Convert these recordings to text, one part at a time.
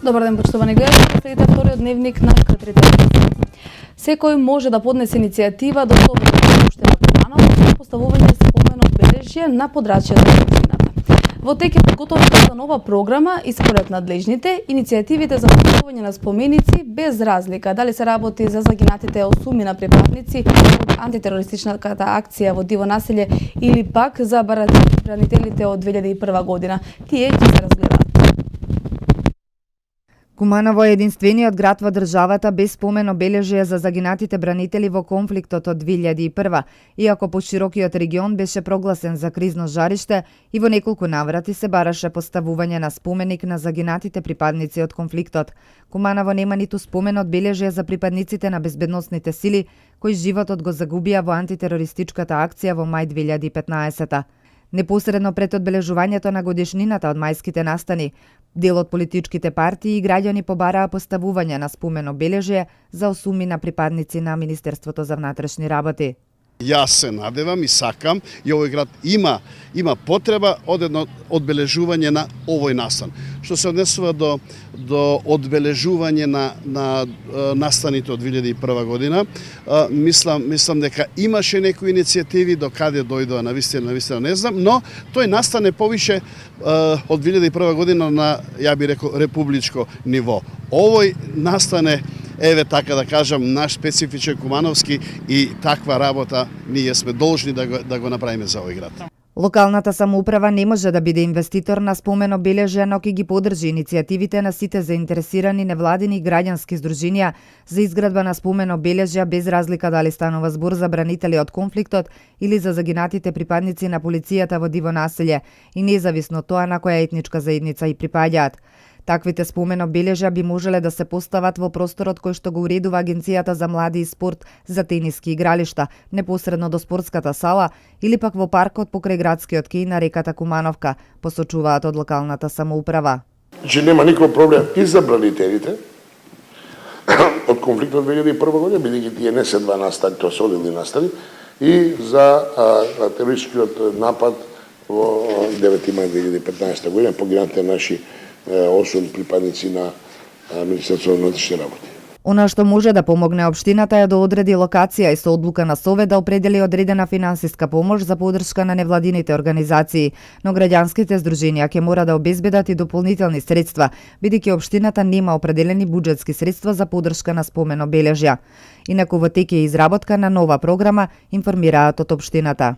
Добар ден, почитувани гледачи, следите вториот дневник на К3. Секој може да поднесе иницијатива до Советот на општина Куманово за поставување спомен одбележје на подрачјето на општината. Во тек е подготовка за нова програма и според надлежните, иницијативите за поставување на споменици без разлика дали се работи за загинатите осуми на припадници од антитерористичната акција во Диво населје или пак за бранителите од 2001 година. Тие ќе се разгледаат. Куманово е единствениот град во државата без спомен обележје за загинатите бранители во конфликтот од 2001, иако поширокиот регион беше прогласен за кризно жариште и во неколку наврати се бараше поставување на споменик на загинатите припадници од конфликтот. Куманово нема ниту спомен одбележје за припадниците на безбедносните сили кои животот го загубија во антитерористичката акција во мај 2015. Непосредно пред одбележувањето на годишнината од мајските настани, дел од политичките партии и граѓани побараа поставување на спомен обележје за осуми на припадници на Министерството за внатрешни работи. Јас се надевам и сакам и овој град има потреба од едно одбележување на овој настан. Што се однесува до одбележување на настаните од 2001 година, мислам дека имаше некои иницијативи, до каде дојдоа навистина не знам, но тој настане повише од 2001 година на, ја би рекол, републичко ниво. Овој настане, еве така да кажам, наш специфичен кумановски и таква работа ние сме должни да го направиме за овој град. Локалната самоуправа не може да биде инвеститор на спомен обележја, но ќе ги поддржи иницијативите на сите заинтересирани невладини и граѓански здруженија за изградба на спомен обележја без разлика дали станува збор за бранители од конфликтот или за загинатите припадници на полицијата во Диво населје и независно тоа на која етничка заедница и припаѓаат. Таквите спомен обележја би можеле да се постават во просторот кој што го уредува Агенцијата за млади и спорт за тениски игралишта, непосредно до спортската сала или пак во паркот покрај градскиот кеј на реката Кумановка, посочуваат од локалната самоуправа. Нема никој проблем и за бранителите од конфликтот 2001 година, бидејќи тие не се два настани, тоа се одделни настани, и за терористичкиот напад во 9 мај 2015 година, погинатите наши 8 припадници на Министерството на внатрешни работи. Она што може да помогне општината е да одреди локација и со одлука на Совет да определи одредена финансиска помош за поддршка на невладините организации, но граѓанските здруженија ќе мора да обезбедат и дополнителни средства, бидејќи општината нема определени буџетски средства за поддршка на спомен обележја. Инаку во тек е изработка на нова програма, информираат од општината.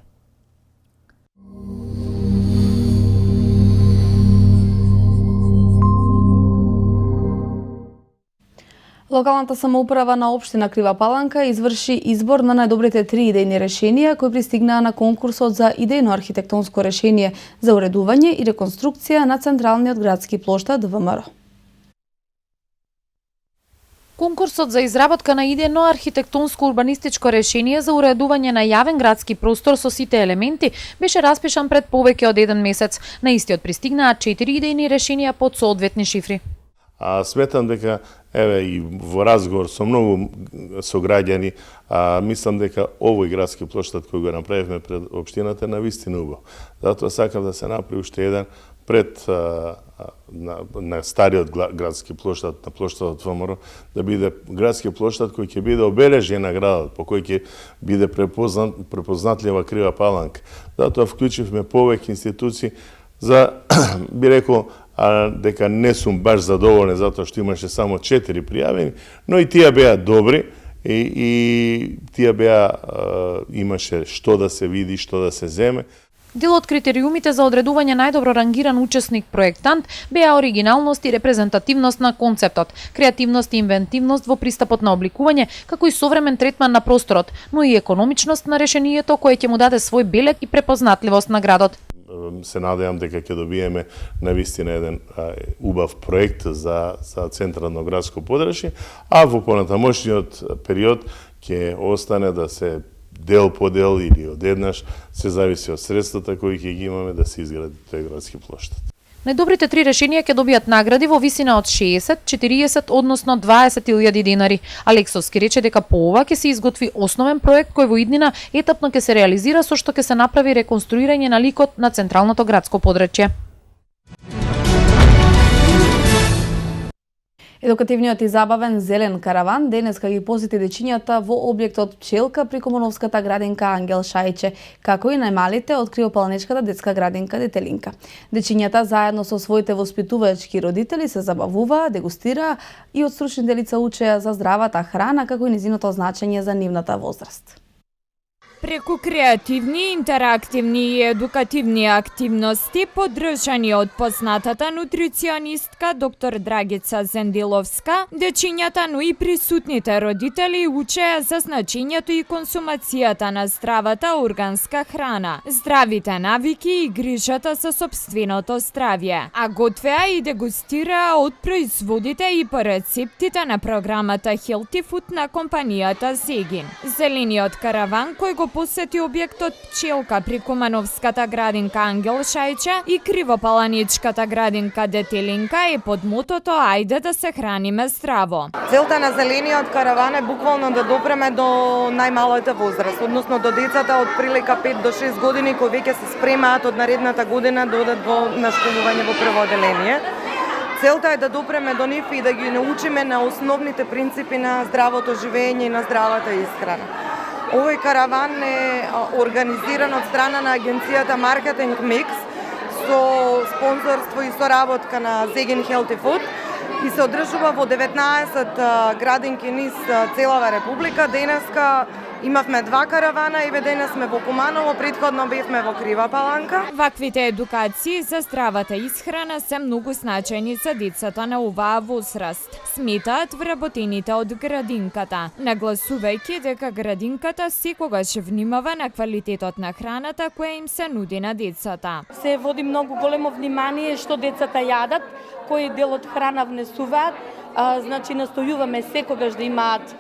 Локалната самоуправа на општина Крива Паланка изврши избор на најдобрите 3 идејни решенија кои пристигнаа на конкурсот за идејно архитектонско решение за уредување и реконструкција на централниот градски плоштад ВМРО. Конкурсот за изработка на идејно архитектонско урбанистичко решение за уредување на јавен градски простор со сите елементи беше распишан пред повеќе од 1 месец. На истиот пристигнаа 4 идејни решенија под соодветни шифри. Сметам дека и во разговор со многу сограѓани, мислам дека овој градски плоштад кој го направивме пред општината навистина убав. Затоа сакам да се направи уште еден пред на стариот градски плоштад, на плоштадот ВМРО, да биде градски плоштад кој ќе биде обележен на градот, по кој ќе биде препознатлива Крива Паланка. Затоа вклучивме повеќе институции за, би рекол, дека не сум баш задоволен затоа што имаше само 4 пријавени, но и тие беа добри и тие беа имаше што да се види, што да се земе. Дел од критериумите за одредување најдобро рангиран учесник проектант беа оригиналност и репрезентативност на концептот, креативност и инвентивност во пристапот на обликување, како и современ третман на просторот, но и економичност на решението кое ќе му даде свој белег и препознатливост на градот. Се надевам дека ќе добиеме навистина еден убав проект за централно градско подрачје, а во понатамошниот период ќе остане да се дел по дел или одеднаш, се зависи од средствата кои ќе ги имаме да се изгради тој градски плоштад. Најдобрите 3 решенија ќе добијат награди во висина од 60, 40, односно 20.000 денари. Алексовски рече дека по ова ќе се изготви основен проект кој во иднина етапно ќе се реализира со што ќе се направи реконструирање на ликот на централното градско подрачје. Едукативниот и забавен зелен караван денеска ги посети дечињата во објектот Пчелка при Комуновската градинка Ангел Шајче, како и најмалите од Кривопаланечката детска градинка Детелинка. Дечињата заедно со своите воспитувачки родители се забавуваа, дегустираа и од стручните лица учеа за здравата храна, како и низиното значење за нивната возраст. Преку креативни, интерактивни и едукативни активности, поддржани од познатата нутриционистка доктор Драгица Зендиловска, дечињата, но и присутните родители учеа за значењето и консумацијата на здравата органска храна, здравите навики и грижата за собственото здравје, а готвеа и дегустираа од производите и по рецептите на програмата Healthy Food на компанијата Зегин. Зелениот караван кој го посети објектот Пчелка при Кумановската градинка Ангел Шајче и Кривопаланичката градинка Детелинка е под мотото "Ајде да се храниме здраво". Целта на зелениот караван е буквално да допреме до најмалата возраст, односно до децата од прилика 5 до 6 години кои веќе се спремаат од наредната година да одат во нашколување во прво оделение. Целта е да допреме до нив и да ги научиме на основните принципи на здравото живење и на здравата исхрана. Овој караван е организиран од страна на агенцијата Marketing Mix со спонзорство и соработка на Zegin Healthy Food и се одржува во 19 градинки низ целава република. Денеска имавме 2 каравана и денес сме во Куманово, претходно бевме во Крива Паланка. Ваквите едукации за здравата исхрана се многу значајни за децата на оваа возраст, сметаат вработените од градинката, нагласувајќи дека градинката секогаш внимава на квалитетот на храната која им се нуди на децата. Се води многу големо внимание што децата јадат, кој дел од храна внесуваат, значи настојуваме секогаш да имаат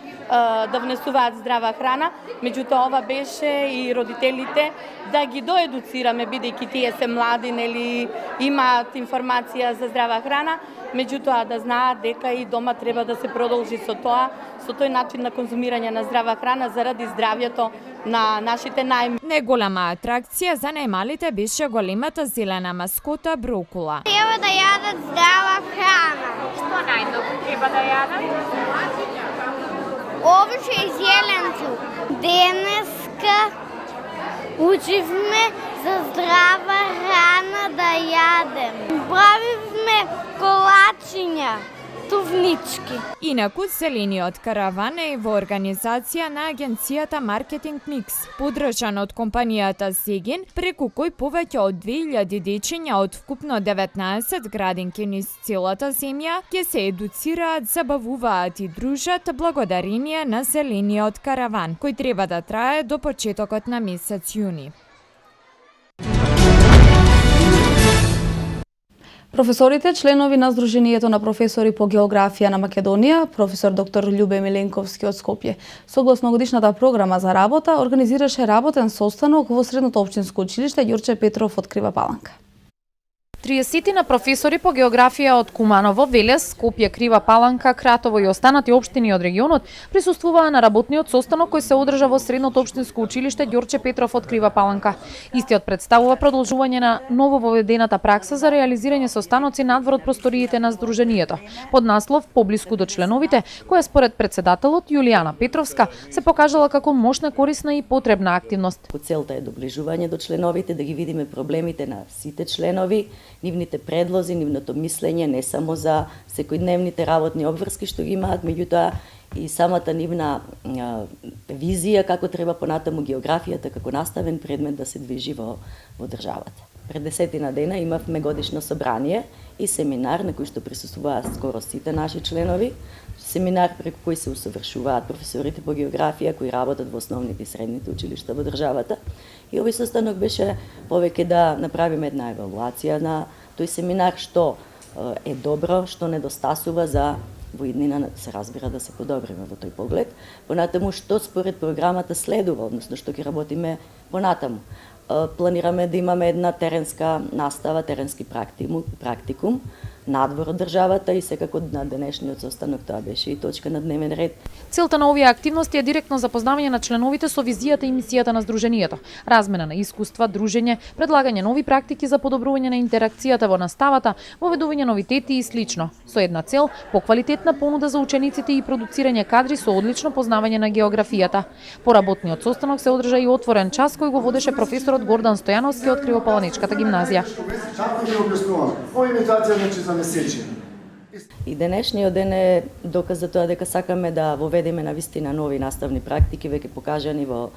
да внесуваат здрава храна, меѓутоа ова беше и родителите да ги доедуцираме, бидејќи тие се млади, нели имаат информација за здрава храна, меѓутоа да знаат дека и дома треба да се продолжи со тој начин на конзумирање на здрава храна заради здравјето на нашите Неголема атракција за најмалите беше големата зелена маскота Брокула. Треба да јадат здрава храна. Што најдобро треба да јадат? Овоќе и зеленчу. Денеска учивме за здрава храна да јадем. Правивме колачиња, тувнички. Инаку, зелениот караван е во организација на агенцијата Marketing Mix, поддржан од компанијата Zegin, преку кој повеќе од 2000 дечиња од вкупно 19 градинки низ целата земја ќе се едуцираат, забавуваат и дружат благодарение на зелениот караван, кој треба да трае до почетокот на месец јуни. Професорите, членови на Сдруженијето на професори по географија на Македонија, професор доктор Љубе Миленковски од Скопје, согласно годишната програма за работа, организираше работен состанок во Средното општинско училиште Ѓорче Петров од Крива Паланка. 30 на професори по географија од Куманово, Велес, Скопје, Крива Паланка, Кратово и останати општини од регионот присуствуваа на работниот состанок кој се одржа во Средното општинско училиште Ѓорче Петров од Крива Паланка. Истиот представува продолжување на новововедената пракса за реализирање состаноци надвор од просториите на Сдруженијето, под наслов "Поблиску до членовите", која според председателот Јулијана Петровска се покажала како мощна, корисна и потребна активност. Целта е доближување до членовите, да ги видиме проблемите на сите членови, нивните предлози, нивното мислење, не само за секојдневните работни обврски што ги имаат, меѓутоа и самата нивна визија како треба понатаму географијата како наставен предмет да се движи во државата. Пред 10 дена имавме годишно собрание и семинар на кој што присуствуваат скоро сите наши членови, семинар преку кој се усовршуваат професорите по географија кои работат во основните и средните училишта во државата. И овој состанок беше повеќе да направиме една евалуација на тој семинар, што е добро, што недостасува за во иднина се разбира да се подобриме во тој поглед. Понатаму што според програмата следува, односно што ќе работиме понатаму. планираме да имаме една теренска настава, теренски практикум надвор од државата и секако на денешниот состанок тоа беше и точка на дневен ред. Целта на овие активности е директно запознавање на членовите со визијата и мисијата на здруженијето, размена на искуства, дружење, предлагање нови практики за подобрување на интеракцијата во наставата, воведување новитети и слично, со една цел поквалитетна понуда за учениците и продуцирање кадри со одлично познавање на географијата. По работниот состанок се одржа и отворен час кој го водеше професорот Гордан Стојановски од Кривопаланечката гимназија. И денешниот ден е доказ за тоа дека сакаме да воведеме на вистина нови наставни практики, веќе покажани во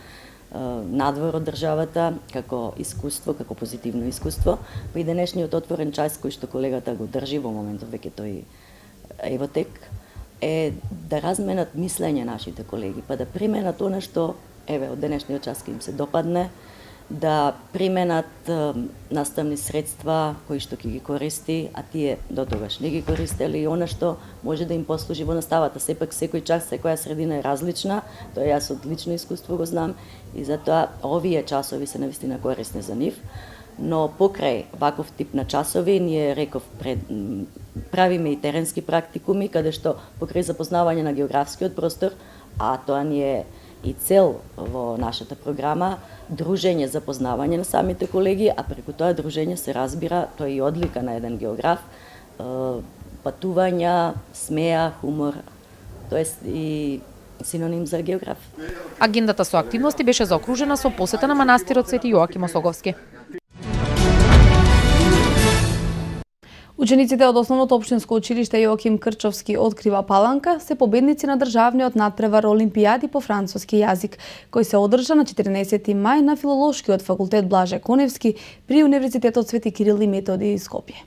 надвор од државата како искуство, како позитивно искуство. Па и денешниот отворен час кој што колегата го држи во моментот веќе тој е во тек, е да разменат мислење нашите колеги, па да применат она што еве од денешниот час ќе им се допадне, да применат наставни средства кои што ќе ги користи, а тие до тогаш не ги користеле и она што може да им послужи во наставата. Сепак секој час, секоја средина е различна, тоа јас од лично искуство го знам и затоа овие часови се навистина корисни за нив. Но покрај ваков тип на часови, ние реков правиме и теренски практикуми, каде што покрај запознавање на географскиот простор, а тоа ни е и цел во нашата програма, дружење за познавање на самите колеги, а преку тоа дружење се разбира, тоа е и одлика на еден географ, патувања, смеа, хумор, тоест и синоним за географ. Агендата со активности беше заокружена со посета на манастирот Свети Јоаким Осоговски. Учениците од Основното општинско училиште Јоаким Крчовски од Крива Паланка се победници на државниот надпревар Олимпијади по француски јазик, кој се одржа на 14 мај на Филолошкиот факултет Блаже Коневски при Универзитетот Свети Кирил и Методи Скопје.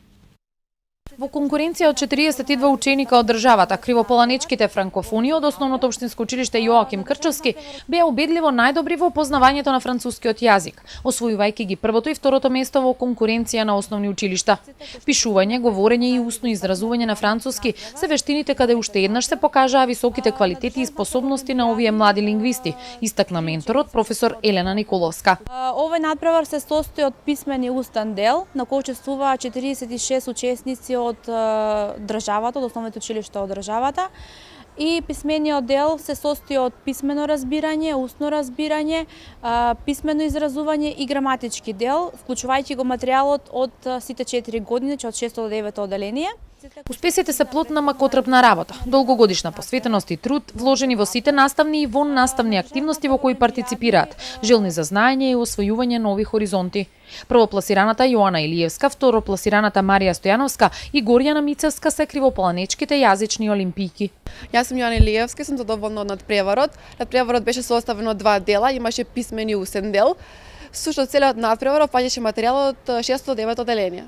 Во конкуренција од 42 ученика од државата, кривополанечките франкофони од Основното општинско училиште Јоаким Крчовски беа убедливо најдобри во познавањето на францускиот јазик, освојувајќи ги првото и второто место во конкуренција на основни училишта. Пишување, говорење и устно изразување на француски се вештините каде уште еднаш се покажаа високите квалитети и способности на овие млади лингвисти, истакна менторот професор Елена Николовска. Овој надпревар се состои од писмен и устен дел, на кој учествуваа 46 учесници од државата, од основните училишта од државата. И писмениот дел се состои од писмено разбирање, устно разбирање, писмено изразување и граматички дел, вклучувајќи го материјалот од сите 4 години, од 6 до 9 оделение. Успесите се плод на макотрпна работа, долгогодишна посветеност и труд, вложени во сите наставни и воннаставни активности во кои партиципираат, желни за знаење и освојување нови хоризонти. Првопласираната Јоана Илиевска, второпласираната Марија Стојановска и Горјана Мицевска се кривополанечките јазични олимпијки. Јас сум Јоана Илиевска, сум задоволна од надпреварот. Надпреварот беше составен од два дела, имаше писмен и устен дел. Сушто целиот надпревар опаѓаше материјал од 6 до 9 оделенија.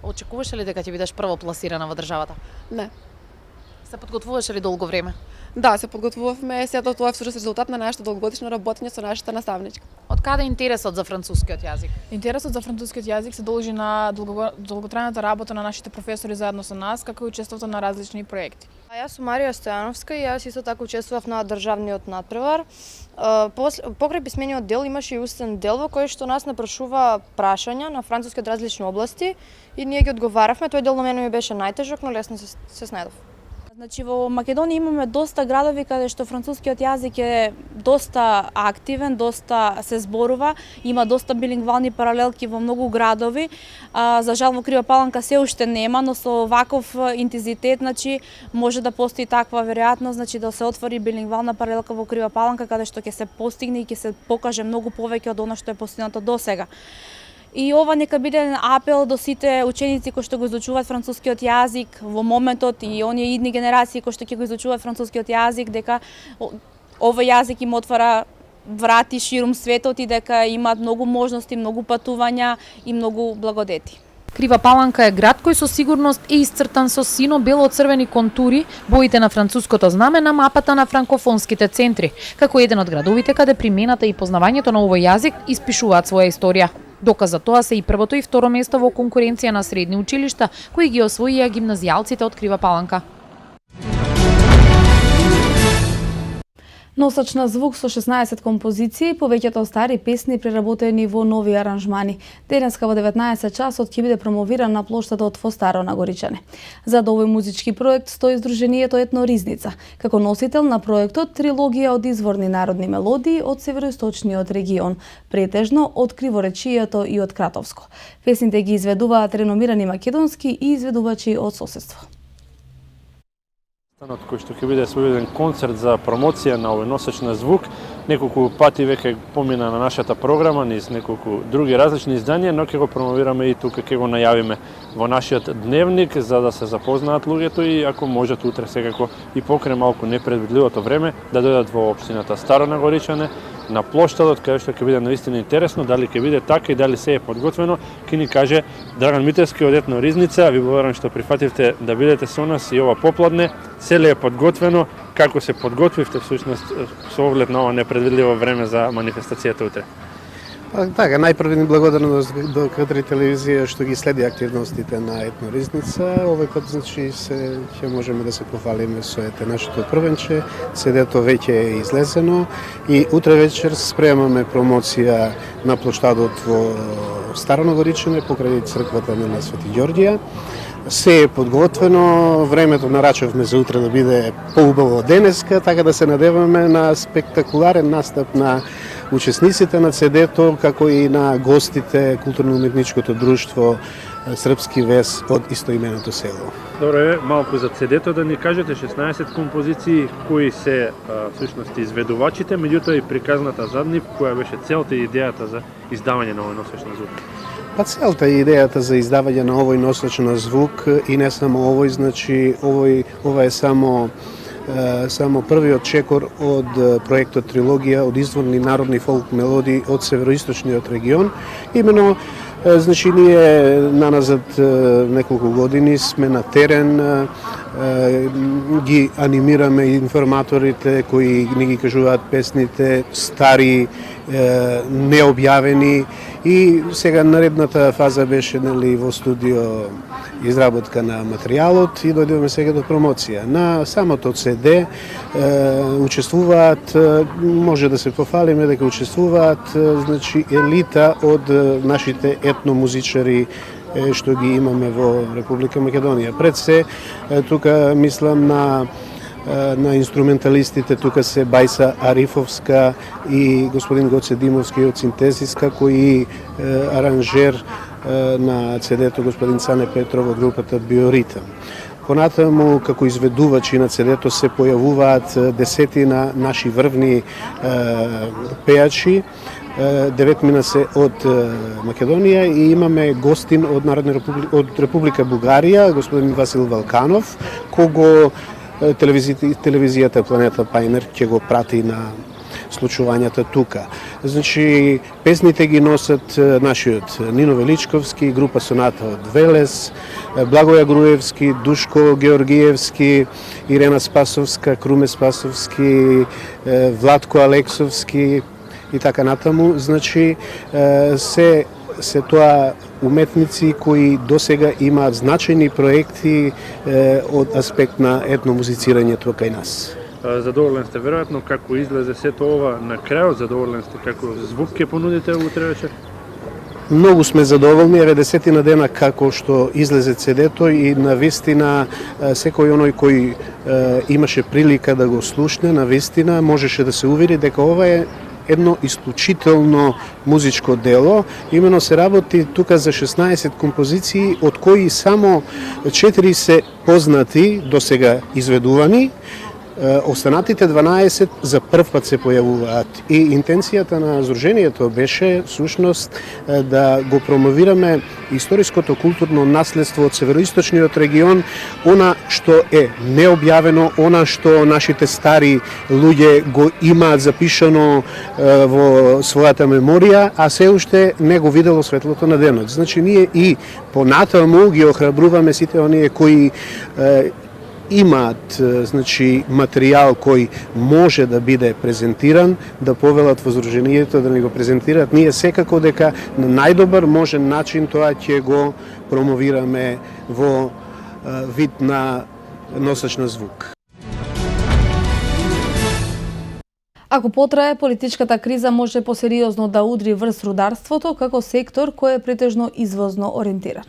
Очекуваше ли дека ќе бидеш првопласирана во државата? Не. Се подготвуваше ли долго време? Да, се подготвувавме, сето тоа е всушност резултат на нашето долгогодишно работење со нашата наставничка. Од каде интересот за францускиот јазик? Интересот за францускиот јазик се должи на долготрајната работа на нашите професори заедно со нас, како и учеството на различни проекти. Јас сум Марија Стојановска и јас исто така учествував на државниот надпревар. Покрај писмениот дел имаше и устен дел во кој што нас напрашува прашања на француски од различни области и ние ги одговаравме. Тој дел на мене ми беше најтежок, но лесно се снајдов. Значи во Македонија имаме доста градови каде што францускиот јазик е доста активен, доста се зборува, има доста билингвални паралелки во многу градови. За жал во Крива Паланка се уште нема, но со ваков интензитет, значи може да постои таква веројатност, значи да се отвори билингвална паралелка во Крива Паланка каде што ќе се постигне и ќе се покаже многу повеќе од она што е постигнато досега. И ова нека биде еден апел до сите ученици кои што го изучуваат францускиот јазик во моментот и оние идни генерации кои што ќе го изучуваат францускиот јазик, дека овој јазик им отвара врати ширум светот и дека имаат многу можности, многу патувања и многу благодети. Крива Паланка е град кој со сигурност е исцртан со сино-бело-црвени контури, боите на француското знаме на мапата на франкофонските центри, како еден од градовите каде примената и познавањето на овој јазик испишуваат своја историја. Доказ за тоа се и првото и второ место во конкуренција на средни училишта, кои ги освоија гимназијалците од Крива Паланка. Носач на звук со 16 композиции, повеќето стари песни преработени во нови аранжмани. Денеска во 19 часот ќе биде промовиран на плоштадот во Старо Нагоричане. Зад овој музички проект стои Сдруженијето Етно Ризница, како носител на проектот трилогија од изворни народни мелодии од североисточниот регион, претежно од Криворечијето и од Кратовско. Песните ги изведуваат реномирани македонски и изведувачи од соседство. Кој што ќе биде својден концерт за промоција на овој носач на звук. Неколку пати веќе помина на нашата програма низ неколку други различни изданија, но ќе го промовираме и тука, ќе го најавиме во нашиот дневник за да се запознаат луѓето и ако можат утре секако и покрај малку непредвидливото време да дојдат во општината Старо Нагоричане на плоштадот, каде што ќе биде наистина интересно, дали ќе биде така и дали се е подготвено, ќе ни каже Драган Митевски од Етно Ризница. Ви благодарам што прифативте да бидете со нас и ова попладне. Се ли е подготвено? Како се подготвивте всушност со оглед на ова непредвидливо време за манифестацијата утре? Така, најпрво ни благодарност до К3 телевизија што ги следи активностите на Етно Ризница. Овој пат значи ќе можеме да се пофалиме со нашето првенче. CD-то веќе е излезено и утре вечер спремаме промоција на плоштадот во Старо Нагоричане покрај црквата на Свети Ѓорѓија. Се е подготвено, времето нарачавме за утре да биде поубаво денеска, така да се надеваме на спектакуларен настап на учесниците на CD-то, како и на гостите културно-уметничкото друштво Српски вес од истоименото село. Добре, малку за CD-то да ни кажете 16 композиции кои се всушност изведувачите, меѓутоа и приказната зад нив, која беше целта и идејата за издавање на овој носач на звук. Па целта и идејата за издавање на овој носач на звук и не само овој, значи ова е само првиот чекор од проектот трилогија од изворни народни фолк мелодии од североисточниот регион. Имено, значи ние наназад неколку години сме на терен, ги анимираме информаторите кои ни ги кажуваат песните, стари, необјавени, и сега наредната фаза беше во студио изработка на материјалот и дојдуваме сега до промоција. На самото CD учествуваат, може да се пофалиме дека учествуваат значи елита од нашите етномузичари што ги имаме во Република Македонија. Пред се тука мислам на инструменталистите, тука се Бајса Арифовска и господин Гоце Димовски од Синтезиска, кој аранжер на CD-то господин Цане Петров од групата Биоритам. Понатаму, како изведувачи на CD-то се појавуваат десетина наши врвни пејачи, 9 се од Македонија и имаме гостин од Република Бугарија, господин Васил Валканов, кого телевизијата Планета Пајнер ќе го прати на случувањата тука. Значи, песните ги носат нашиот Нино Величковски, група Соната од Велес, Благоја Груевски, Душко Георгиевски, Ирена Спасовска, Круме Спасовски, Владко Алексовски и така натаму. Значи, се тоа уметници кои досега имаат значајни проекти од аспект на етномузицирањето кај нас. Задоволен сте веројатно како излезе сето ова на крајот, задоволен сте како звук ќе понудите утре вечер? Многу сме задоволни, еве 10 дена како што излезе CD-то и навистина секој оној кој имаше прилика да го слушне, навистина можеше да се увери дека ова е едно исклучително музичко дело. Имено се работи тука за 16 композиции, од кои само 4 се познати, досега изведувани, останатите 12 за прв пат се појавуваат. И интенцијата на Сдруженијето беше всушност да го промовираме историското културно наследство од североисточниот регион, она што е необјавено, она што нашите стари луѓе го имаат запишано во својата меморија, а се уште не го видело светлото на денот. Значи ние и понатаму ги охрабруваме сите оние кои имаат значи материјал кој може да биде презентиран, да повелат во Сдруженијето да ни го презентираат. Ние секако дека на најдобар можен начин тоа ќе го промовираме во вид на носач на звук. Ако потрае, политичката криза може посериозно да удри врз рударството како сектор кој е претежно извозно ориентиран.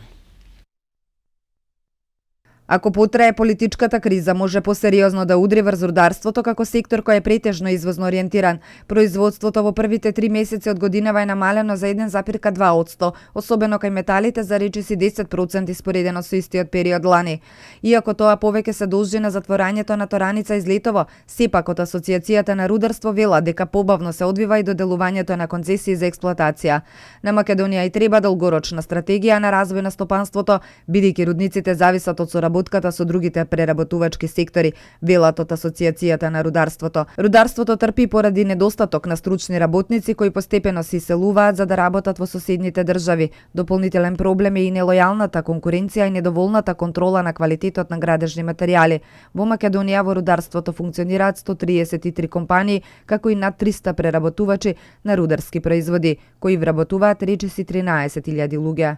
Ако потрае, политичката криза може посериозно да удри врз рударството како сектор кој е претежно извозно ориентиран. Производството во првите 3 месеци од годинава е намалено за 1,2%, особено кај металите за речиси 10% споредено со истиот период лани. Иако тоа повеќе се должи на затворањето на Тораница из Летово, сепак од Асоциацијата на рударство вела дека побавно се одвива и доделувањето на концесии за експлоатација. На Македонија и треба долгорочна стратегија на развој на стопанството, бидејќи рудниците зависат од соработката со другите преработувачки сектори, велат од Асоциацијата на рударството. Рударството трпи поради недостаток на стручни работници кои постепено се иселуваат за да работат во соседните држави. Дополнителен проблем е и нелојалната конкуренција и недоволната контрола на квалитетот на градежни материјали. Во Македонија во рударството функционираат 133 компании, како и над 300 преработувачи на рударски производи, кои вработуваат речиси 13.000 луѓе.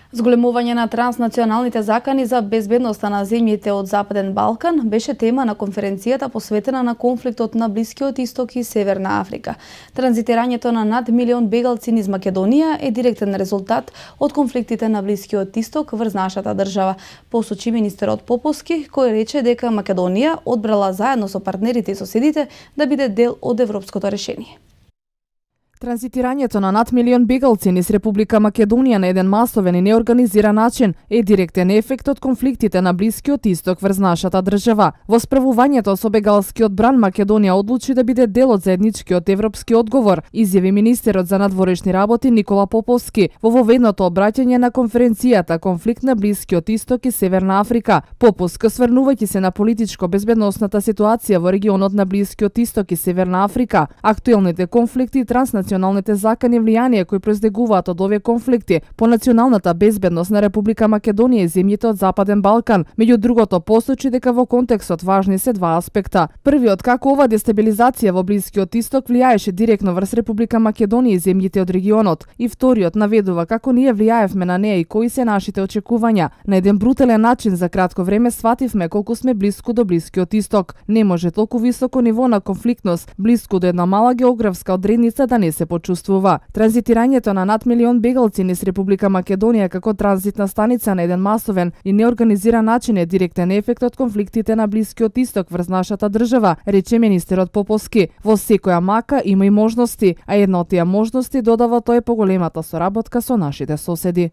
Зголемување на транснационалните закани за безбедноста на земјите од Западен Балкан беше тема на конференцијата посветена на конфликтот на Блискиот Исток и Северна Африка. Транзитирањето на над милион бегалци низ Македонија е директен резултат од конфликтите на Блискиот Исток врз нашата држава, посочи министерот Поповски, кој рече дека Македонија одбрала заедно со партнерите и соседите да биде дел од европското решение. Транзитирањето на над милион бегалци низ Република Македонија на еден масовен и неорганизиран начин е директен ефект од конфликтите на Блискиот Исток врз нашата држава. Во справувањето со бегалскиот бран Македонија одлучи да биде дел од заедничкиот европски одговор, изјави министерот за надворешни работи Никола Поповски во воведното обраќање на конференцијата Конфликт на Блискиот Исток и Северна Африка. Поповски, осврнувајќи се на политичко-безбедносната ситуација во регионот на Блискиот Исток и Северна Африка, актуелните конфликти и националните закани и влијание кои произлегуваат од овие конфликти по националната безбедност на Република Македонија и земјите од Западен Балкан. Меѓу другото посочи дека во контекстот важни се два аспекта. Првиот, како ова дестабилизација во Блискиот Исток влијаеше директно врз Република Македонија и земјите од регионот, и вториот наведува како ние влијаевме на неа и кои се нашите очекувања. На еден брутален начин за кратко време свативме колку сме блиску до Блискиот Исток. Не може толку високо ниво на конфликтност блиску до една мала географска одредница да не се почувствува. Транзитирањето на над милион бегалци низ Република Македонија како транзитна станица на еден масовен и неорганизиран начин е директен ефект од конфликтите на Блискиот Исток врз нашата држава, рече министерот Поповски. Во секоја мака има и можности, а една од тие можности, додава тој, поголемата соработка со нашите соседи.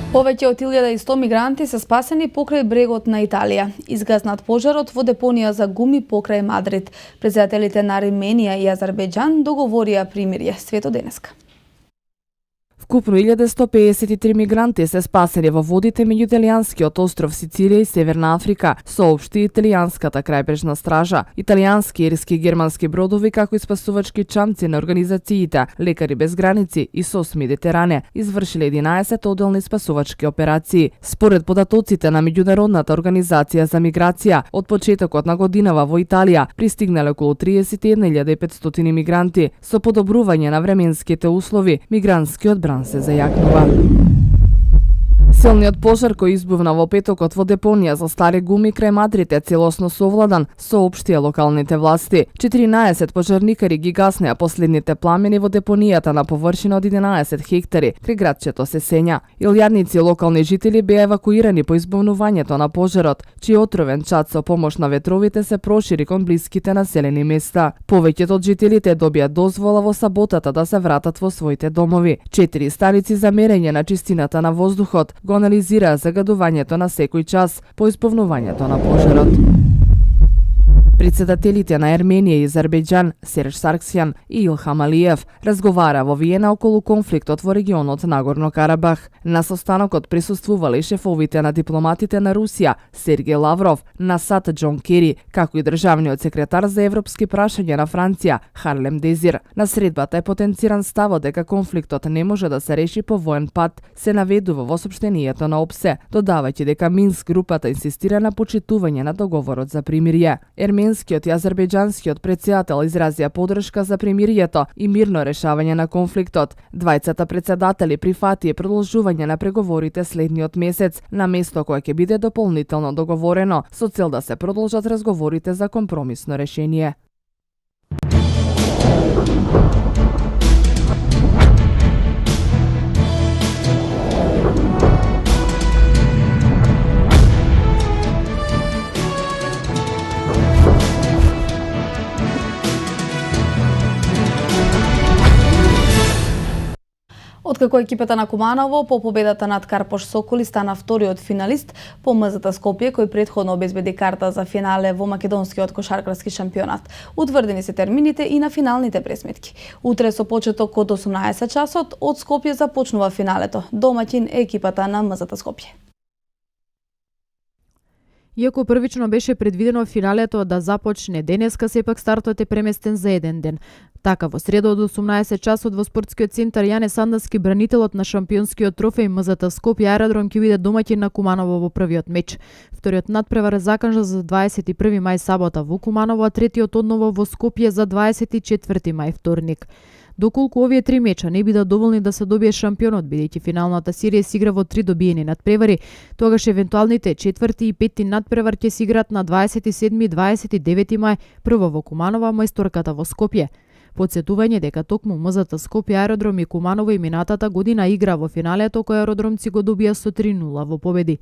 Повеќе од 1100 мигранти се спасени покрај брегот на Италија. Изгаснат пожарот во депонија за гуми покрај Мадрид. Председателите на Арменија и Азербејџан договорија примирје свето денеска. Вкупно 1153 мигранти се спасени во водите меѓу италијанскиот остров Сицилија и Северна Африка, соопшти италијанската крајбрежна стража. Италијански, ирски и германски бродови, како и спасувачки чамци на организациите Лекари без граници и СОС Медитеране извршиле 11 одделни спасувачки операции. Според податоците на меѓународната организација за миграција, од почетокот на годинава во Италија пристигнале околу 31.500 мигранти. Со подобрување на временските услови, мигрантскиот бран се зајакнува. Силниот пожар кој избувна во петокот во депонија за стари гуми крај Мадрид е целосно совладан, соопштија локалните власти. 14 пожарникари ги гаснеа последните пламени во депонијата на површина од 11 хектари крај градчето Сесења. Илјадници локални жители беа евакуирани по избавнувањето на пожарот, чиј отровен чад со помош на ветровите се прошири кон блиските населени места. Повеќето од жителите добија дозвола во саботата да се вратат во своите домови. 4 станици за мерење на чистината на воздухот го анализираа загадувањето на секој час по исполнувањето на пожарот. Председателите на Арменија и Азербејџан Серж Сарксјан и Илхам Алиев разговара во Виена околу конфликтот во регионот Нагорно Карабах. На состанокот присуствувале шефовите на дипломатите на Русија Сергеј Лавров, на САД Џон Кери, како и државниот секретар за европски прашања на Франција Харлем Дезир. На средбата е потенциран ставот дека конфликтот не може да се реши по воен пат, се наведува во сопштенијето на ОПСЕ, додавајќи дека Минск групата инсистира на почитување на договорот за примирје. арменскиот и азербејџанскиот претседател изразија поддршка за примирието и мирно решавање на конфликтот. Двајцата претседатели прифатија продолжување на преговорите следниот месец, на место кое ќе биде дополнително договорено, со цел да се продолжат разговорите за компромисно решение. Откако екипата на Куманово по победата над Карпош Соколи стана вториот финалист по МЗТ Скопје, кој претходно обезбеди карта за финале во македонскиот кошаркарски шампионат. Утврдени се термините и на финалните пресметки. Утре со почеток од 18 часот од Скопје започнува финалето. Домаќин е екипата на МЗТ Скопје. Иако првично беше предвидено финалето да започне денеска, сепак стартот е преместен за еден ден. Така, во среда од 18 часот во спортскиот центар Јане Сандански, бранителот на шампионскиот трофеј МЗТ Скопје аеродром ќе биде домаќин на Куманово во првиот меч. Вториот надпревар е заканжан за 21 мај сабота во Куманово, а третиот одново во Скопје за 24 мај вторник. Доколку овие три меча не бидат доволни да се добие шампионот, бидејќи финалната серија се игра во 3 добиени надпревари, тогаш евентуалните 4 и 5 надпревар ќе се играат на 27 и 29 мај, прво во Куманово, а мајсторката во Скопје. Подсетување дека токму МЗТ Скопје аеродром и Куманово и минатата година игра во финалето кој аеродромци го добија со 3-0 во победи.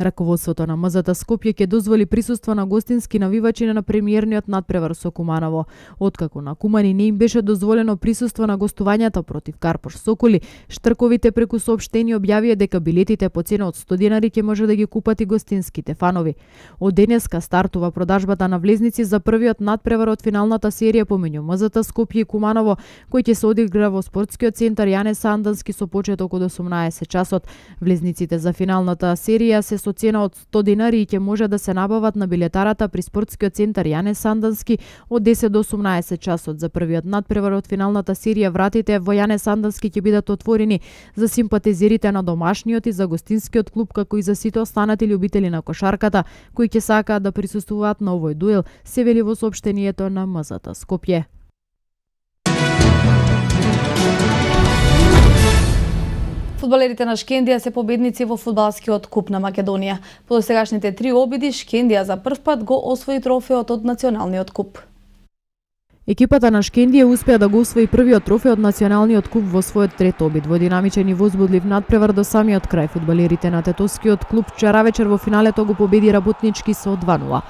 Раководството на МЗТ Скопје ќе дозволи присуство на гостински навивачи на премиерниот надпревар со Куманово. Откако на кумани не им беше дозволено присуство на гостувањата против Карпош Соколи, штрковите преку соопштение објавија дека билетите по цена од 100 денари ќе може да ги купат и гостинските фанови. Од денеска стартува продажбата на влезници за првиот надпревар од финалната серија помеѓу МЗТ Скопје и Куманово, кој ќе се одигра во спортскиот центар Јане Сандански со почеток од 18 часот. Влезниците за финалната серија се со цена од 100 денари и ќе може да се набават на билетарата при спортскиот центар Јане Сандански од 10 до 18 часот. За првиот надпревар од финалната серија вратите во Јане Сандански ќе бидат отворени за симпатизерите на домашниот и за гостинскиот клуб, како и за сите останати љубители на кошарката кои ќе сакаат да присуствуваат на овој дуел, се вели во соопштението на МЗТ Скопје. Фудбалерите на Шкендија се победници во фудбалскиот куп на Македонија. По досегашните 3 обиди, Шкендија за прв пат го освои трофеот од националниот куп. Екипата на Шкендија успеа да го освои првиот трофеј од националниот куп во својот трет обид. Во динамичен и возбудлив надпревар до самиот крај, фудбалерите на тетовскиот клуб вчеравечер во финалето го победи Работнички со 2-0.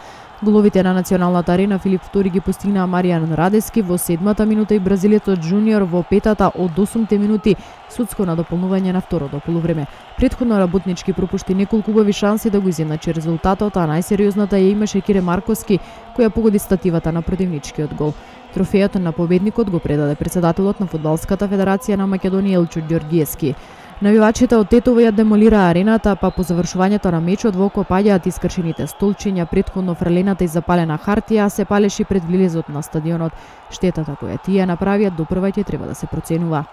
Головите на националната арена Филип Втори ги постигнаа Маријан Радески во 7-та минута и бразилецот Джуниор во 5-та од 8 минути, судско на дополнување на второто полувреме. Претходно Работнички пропушти неколку убави шанси да го изедначи резултатот, а најсериозната ја имаше Кире Марковски, која погоди стативата на противничкиот гол. Трофејот на победникот го предаде претседателот на Фудбалската федерација на Македонија Елчо Ѓоргиевски. Навивачите од Тетово ја демолираа арената, па по завршувањето на мечот во око паѓаат искршените столчиња, претходно фрлената и запалена хартија, се палеше пред влезот на стадионот. Штетата која тие направија допрва ќе треба да се проценува.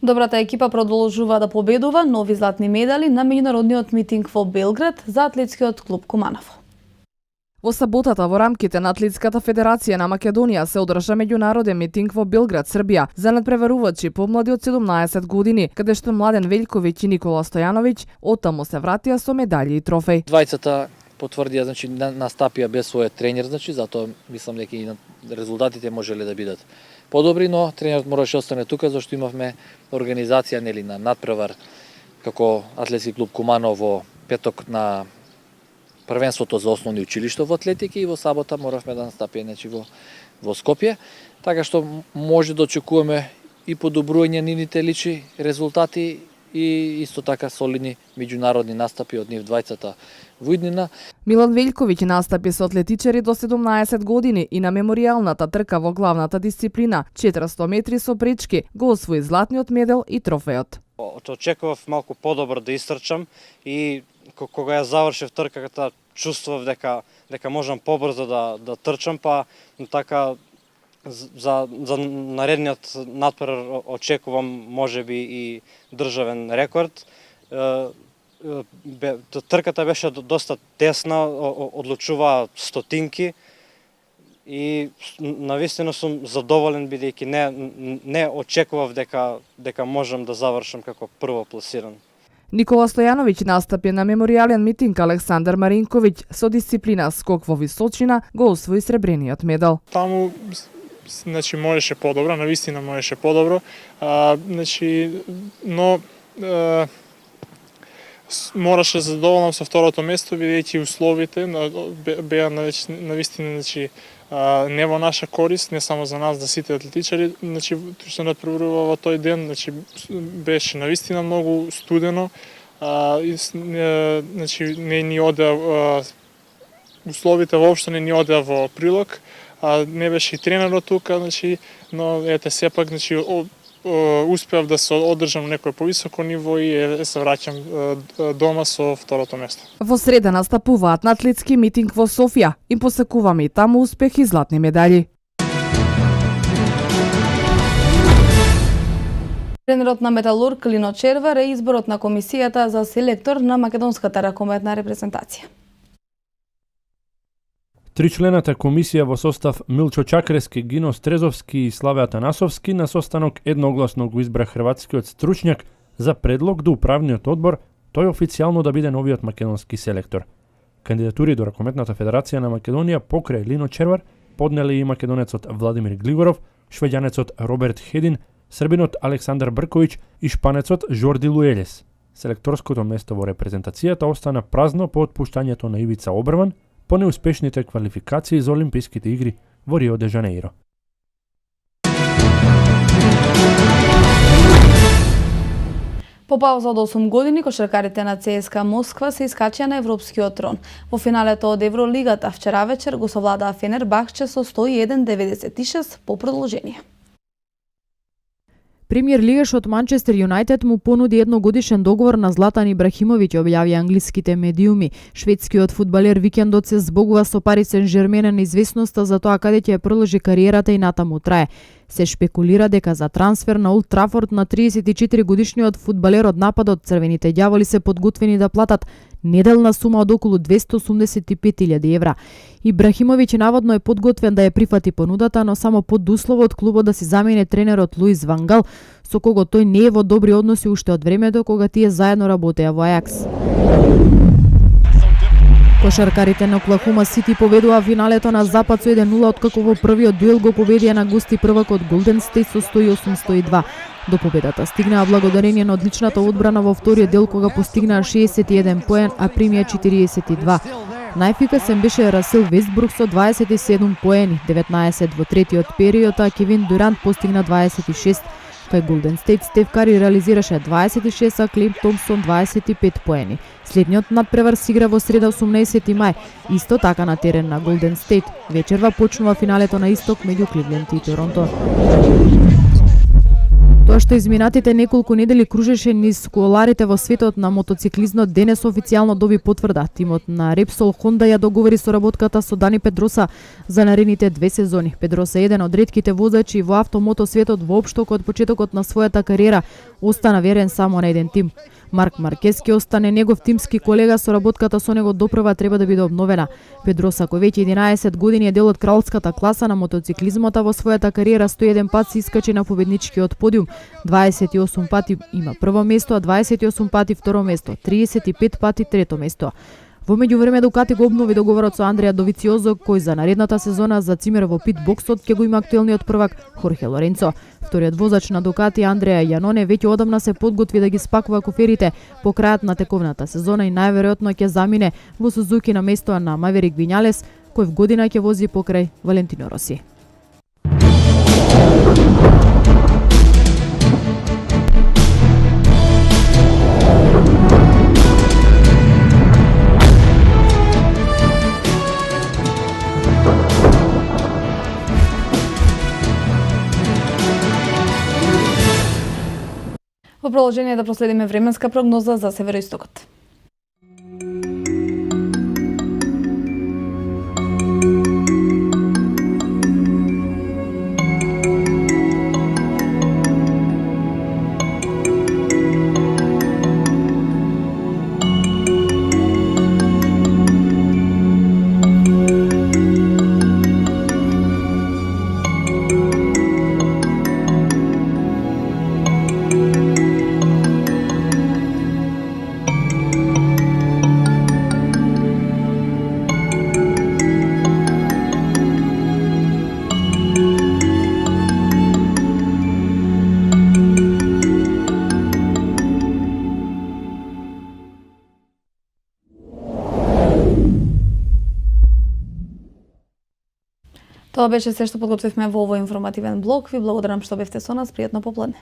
Добрата екипа продолжува да победува, нови златни медали на меѓународниот митинг во Белград за атлетскиот клуб Куманово. Во саботата во рамките на Атлетската федерација на Македонија се одржа меѓународен митинг во Белград, Србија, за надпреварувачи помлади од 17 години, каде што Младен Велјковиќ и Никола Стојановиќ оттаму се вратија со медали и трофеј. Двајцата потврдија, настапија без својот тренер, затоа мислам дека и резултатите можеле да бидат подобри, но тренерот мораше остане тука зашто имавме организација на надпревар како Атлетски клуб Куманово петок на првенството за основни училишта во атлетика и во сабота моравме да настапиме во Скопје, така што може да очекуваме и подобрување нивните лични резултати и исто така солидни меѓународни настапи од нив двајцата во иднина. Милан Велјковиќ настапи со атлетичари до 17 години и на меморијалната трка во главната дисциплина 400 метри со пречки го освои златниот медал и трофејот. Очекував малку подобро да истрчам и кога ја завршив трката чувствував дека можам побрзо да трчам, па така за наредниот надпревар очекувам можеби и државен рекорд. трката беше доста тесна, одлучува стотинки и навистина сум задоволен бидејќи не очекував дека можам да завршам како првопласиран. Никола Стојановиќ настапи на меморијален митинг Александар Маринковиќ со дисциплина скок во височина го освои сребрениот медал. Таму значи можеше подобро, навистина можеше подобро. Значи но мораше задоволам со второто место бидејќи условите беа навистина значи не во наша корист, не само за нас, за сите атлетичари, значи што надпреварува во тој ден, значи беше навистина многу студено, значи не ни одеа условите воопшто не ни одеа во прилог, не беше и тренерот тука, значи, но ете сепак, значи успеав да се одржам некој повисоко ниво и се враќам дома со второто место. Во среда настапуваат на атлетски митинг во Софија. Им посекуваме и таму успех и златни медали. Тренерот на Металург Лино Червар е изборот на комисијата за селектор на македонската ракометна репрезентација. Тричлената комисија во состав Милчо Чакрески, Гино Стрезовски и Славе Атанасовски на состанок едногласно го избра хрватскиот стручњак за предлог до управниот одбор тој официјално да биде новиот македонски селектор. Кандидатури до Ракометната федерација на Македонија покрај Лино Червар поднели и македонецот Владимир Глигоров, швеѓанецот Роберт Хедин, србинот Александар Брковиќ и шпанецот Жорди Луелес. Селекторското место во репрезентацијата остана празно по отпуштањето на Ивица Обрман по неуспешните квалификации за Олимписките игри во Рио де Жанеиро. По пауза од 8 години, кошаркарите на ЦСКА Москва се искачија на европскиот трон. Во финалето од Евролигата вчера вечер го совладаа Фенербахче со 101-96 по продолжение. Премиер лигашот Манчестер Юнајтед му понуди едногодишен договор на Златан Ибрахимовиќ, објави англиските медиуми. Шведскиот фудбалер викендот се збогува со Пари Сен-Жермен на известноста за тоа каде ќе ја продолжи кариерата и натаму трае. Се шпекулира дека за трансфер на Олд Трафорд на 34 годишниот фудбалер од нападот Црвените ѓаволи се подготвени да платат неделна сума од околу 285.000 евра. Ибрахимовиќ наводно е подготвен да ја прифати понудата, но само под условот клубот да си замени тренерот Луис Ван Гал, со кого тој не е во добри односи уште од времето кога тие заедно работеа во Ајакс. Кошаркарите на Оклахома Сити победува финалето на Запад со 1-0, откако во првиот дуел го победија на гости првакот Голден Стейт со 108-102. До победата стигнаа благодарение на одличната одбрана во вториот дел кога постигнаа 61 поен, а примија 42. Најефикасен беше Расел Вестбрук со 27 поени, 19 во третиот период, а Кевин Дурант постигна 26. Кај Голден Стейт Стеф Кари реализираше 26, а Клейм Томпсон 25 поени. Следниот надпревар се игра во среда 18 мај, исто така на терен на Голден Стейт. Вечерва почнува финалето на исток меѓу Кливленд и Торонто. Тоа што изминатите неколку недели кружеше низ коларите во светот на мотоциклизнот денес официјално доби потврда. Тимот на Repsol Honda ја договори соработката со Дани Педроса за наредните 2 сезони. Педроса е еден од ретките возачи во автомото светот воопшто кој од почетокот на својата кариера остана верен само на еден тим. Марк Маркес ќе остане негов тимски колега, соработката со него допрва треба да биде обновена. Педроса, кој веќе 11 години е дел од кралската класа на мотоциклизмот, во својата кариера 101 пат се искачи на победничкиот подиум, 28 пати има прво место, а 28 пати второ место, 35 пати трето место. Во меѓувреме Дукати го обнови договорот со Андреа Довициозо, кој за наредната сезона за цимер во питбоксот ќе го има актуелниот првак Хорхе Лоренцо. Вториот возач на Дукати Андреа Јаноне веќе одамна се подготви да ги спакува коферите по крајот на тековната сезона и најверојатно ќе замине во Сузуки на место на Маверик Вињалес, кој в година ќе вози покрај Валентино Роси. Во продолжение да проследиме временска прогноза за североистокот. Тоа беше се што подготвивме во овој информативен блок. Ви благодарам што бевте со нас. Пријатно попладне.